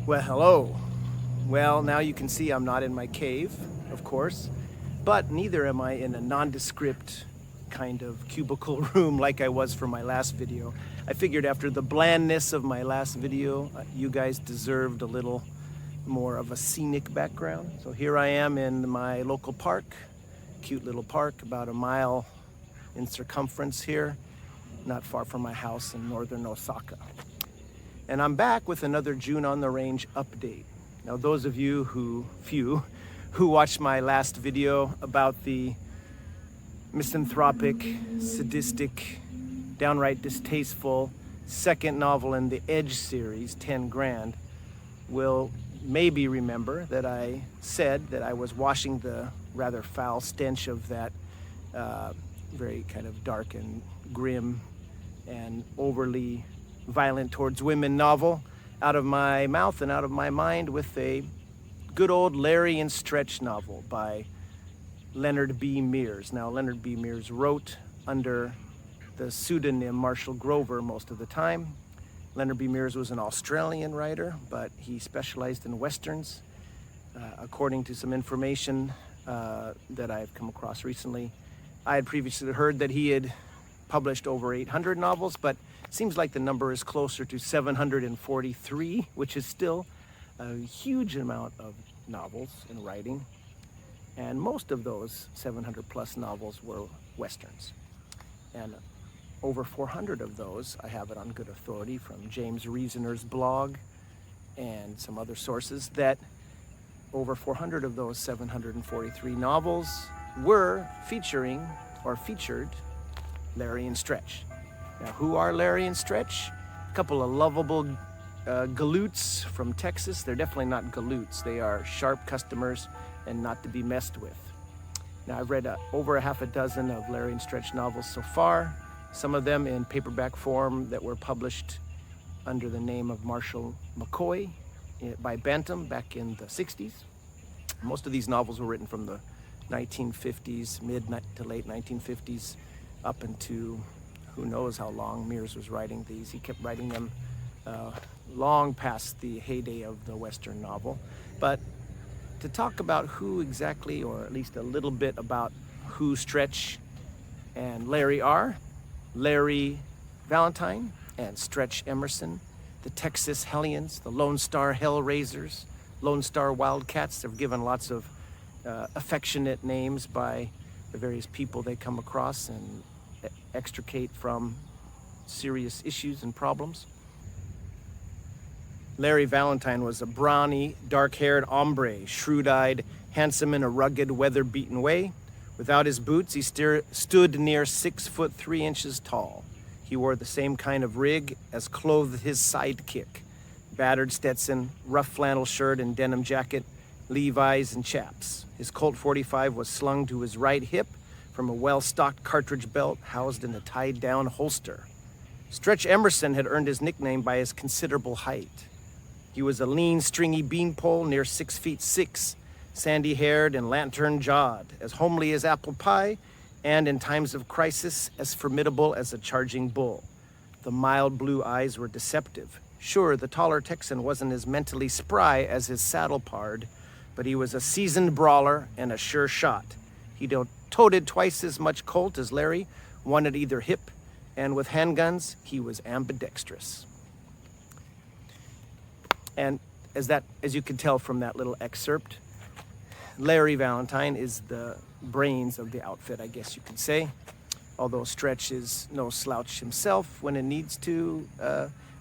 Well, hello. Well, now you can see I'm not in my cave, of course, but neither am I in a nondescript kind of cubicle room like I was for my last video. I figured after the blandness of my last video, you guys deserved a little more of a scenic background. So here I am in my local park, cute little park, about a mile in circumference here, not far from my house in northern Osaka. And I'm back with another June on the Range update. Now, those of you who watched my last video about the misanthropic, sadistic, downright distasteful second novel in the Edge series, 10 Grand, will maybe remember that I said that I was washing the rather foul stench of that very kind of dark and grim and overly violent towards women novel out of my mouth and out of my mind with a good old Larry&Stretch novel by Leonard B. Meares. Now, Leonard B. Meares wrote under the pseudonym Marshall Grover most of the time. Leonard B. Meares was an Australian writer, but he specialized in Westerns. According to some information that I've come across recently, I had previously heard that he had published over 800 novels, but seems like the number is closer to 743, which is still a huge amount of novels in writing. And most of those 700 plus novels were Westerns. And over 400 of those, I have it on good authority from James Reasoner's blog and some other sources, that over 400 of those 743 novels were featured Larry&Stretch. Now, who are Larry&Stretch? A couple of lovable galoots from Texas. They're definitely not galoots. They are sharp customers and not to be messed with. Now, I've read over a half a dozen of Larry&Stretch novels so far, some of them in paperback form that were published under the name of Marshall McCoy by Bantam back in the 60s. Most of these novels were written from the 1950s, mid to late 1950s, up into who knows how long Meares was writing these. He kept writing them long past the heyday of the Western novel. But to talk about who exactly, or at least a little bit about who Stretch and Larry are, Larry Valentine and Stretch Emerson, the Texas Hellions, the Lone Star Hellraisers, Lone Star Wildcats. They're given lots of affectionate names by the various people they come across and extricate from serious issues and problems. Larry Valentine was a brawny, dark-haired hombre, shrewd-eyed, handsome in a rugged, weather-beaten way. Without his boots, he stood near 6'3" tall. He wore the same kind of rig as clothed his sidekick: battered Stetson, rough flannel shirt and denim jacket, Levi's and chaps. His Colt 45 was slung to his right hip from a well-stocked cartridge belt housed in a tied-down holster. Stretch Emerson had earned his nickname by his considerable height. He was a lean, stringy beanpole near 6'6", sandy-haired and lantern-jawed, as homely as apple pie, and in times of crisis, as formidable as a charging bull. The mild blue eyes were deceptive. Sure, the taller Texan wasn't as mentally spry as his saddle pard, but he was a seasoned brawler and a sure shot. He toted twice as much Colt as Larry, one at either hip, and with handguns, he was ambidextrous. And as you can tell from that little excerpt, Larry Valentine is the brains of the outfit, I guess you could say. Although Stretch is no slouch himself when it needs to,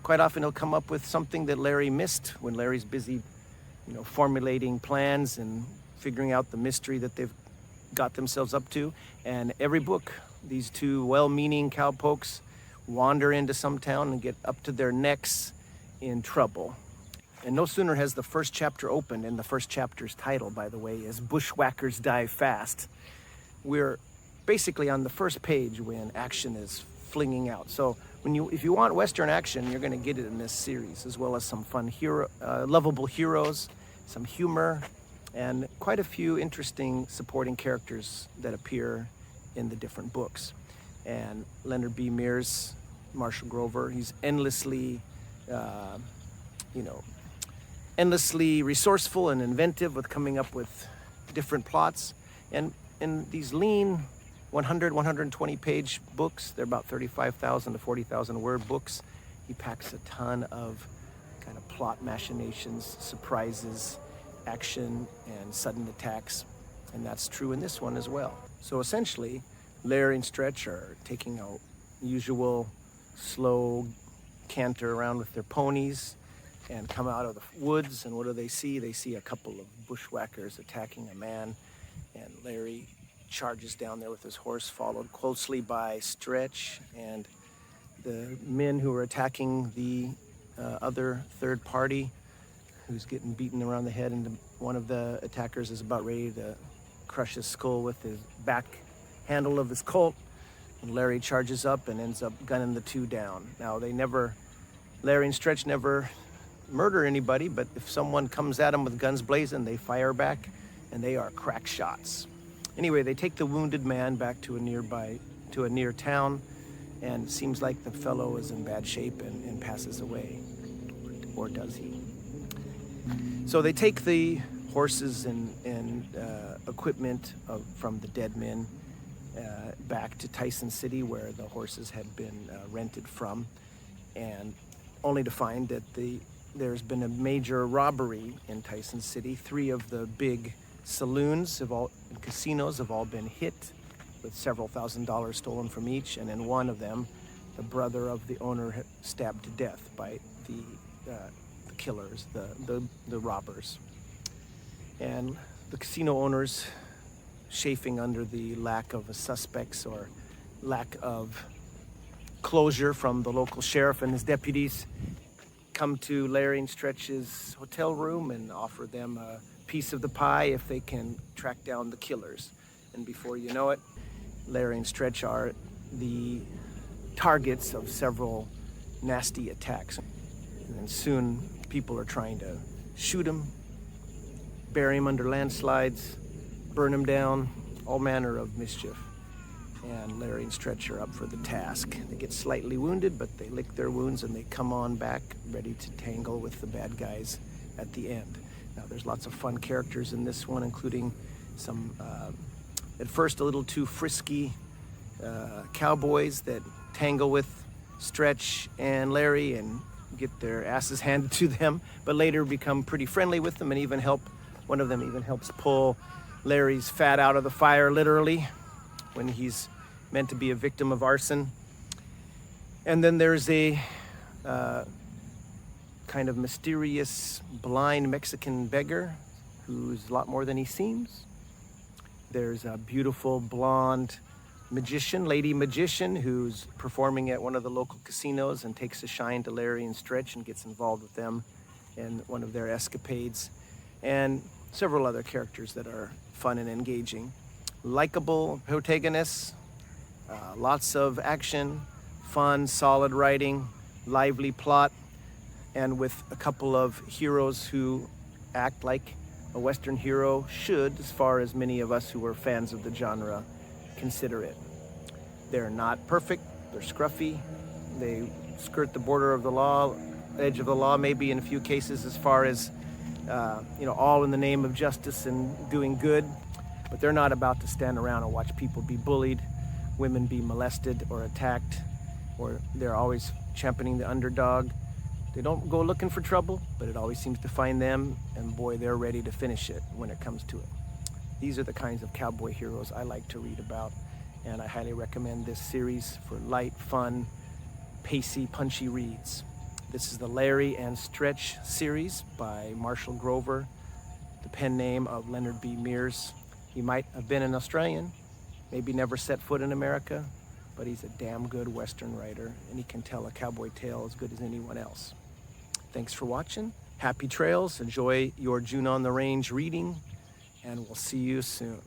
quite often he'll come up with something that Larry missed when Larry's busy, formulating plans and figuring out the mystery that they've got themselves up to. And every book, these two well-meaning cowpokes wander into some town and get up to their necks in trouble. And no sooner has the first chapter opened, and the first chapter's title, by the way, is Bushwhackers Die Fast. We're basically on the first page when action is flinging out. So if you want Western action, you're going to get it in this series, as well as some fun lovable heroes, some humor, and quite a few interesting supporting characters that appear in the different books. And Leonard B. Meares, Marshall Grover, he's endlessly endlessly resourceful and inventive with coming up with different plots. And in these lean 100, 120 page books, they're about 35,000 to 40,000 word books, he packs a ton of kind of plot machinations, surprises, action, and sudden attacks. And that's true in this one as well. So essentially, Larry and Stretch are taking a usual slow canter around with their ponies and come out of the woods, and what do they see? They see a couple of bushwhackers attacking a man, and Larry charges down there with his horse, followed closely by Stretch, and the men who are attacking the other third party who's getting beaten around the head, and one of the attackers is about ready to crush his skull with his back handle of his Colt, and Larry charges up and ends up gunning the two down. Now Larry and Stretch never murder anybody, but if someone comes at them with guns blazing, they fire back, and they are crack shots. Anyway, they take the wounded man back to a near town, and it seems like the fellow is in bad shape and passes away, or does he? So they take the horses and equipment from the dead men back to Tyson City, where the horses had been rented from, and only to find that there's been a major robbery in Tyson City. 3 of the big saloons and casinos have all been hit, with several $1,000s stolen from each, and in one of them, the brother of the owner stabbed to death by the killers, the robbers. And the casino owners, chafing under the lack of suspects or lack of closure from the local sheriff and his deputies, come to Larry and Stretch's hotel room and offer them a piece of the pie if they can track down the killers. And before you know it, Larry and Stretch are the targets of several nasty attacks. And then soon people are trying to shoot him, bury him under landslides, burn him down, all manner of mischief. And Larry and Stretch are up for the task. They get slightly wounded, but they lick their wounds and they come on back, ready to tangle with the bad guys at the end. Now, there's lots of fun characters in this one, including some, at first, a little too frisky cowboys that tangle with Stretch and Larry and get their asses handed to them, but later become pretty friendly with them and one of them even helps pull Larry's fat out of the fire, literally, when he's meant to be a victim of arson. And then there's a kind of mysterious, blind Mexican beggar who's a lot more than he seems. There's a beautiful blonde lady magician, who's performing at one of the local casinos and takes a shine to Larry and Stretch and gets involved with them in one of their escapades. And several other characters that are fun and engaging. Likeable protagonists, lots of action, fun, solid writing, lively plot, and with a couple of heroes who act like a Western hero should, as far as many of us who are fans of the genre consider it. They're not perfect, they're scruffy, they skirt the border of the law, edge of the law, maybe in a few cases, as far as all in the name of justice and doing good, but they're not about to stand around and watch people be bullied, women be molested or attacked, or they're always championing the underdog. They don't go looking for trouble, but it always seems to find them, and boy, they're ready to finish it when it comes to it. These are the kinds of cowboy heroes I like to read about, and I highly recommend this series for light, fun, pacey, punchy reads. This is the Larry and Stretch series by Marshall Grover, the pen name of Leonard B. Meares. He might have been an Australian, maybe never set foot in America, but he's a damn good Western writer, and he can tell a cowboy tale as good as anyone else. Thanks for watching. Happy trails. Enjoy your June on the Range reading, and we'll see you soon.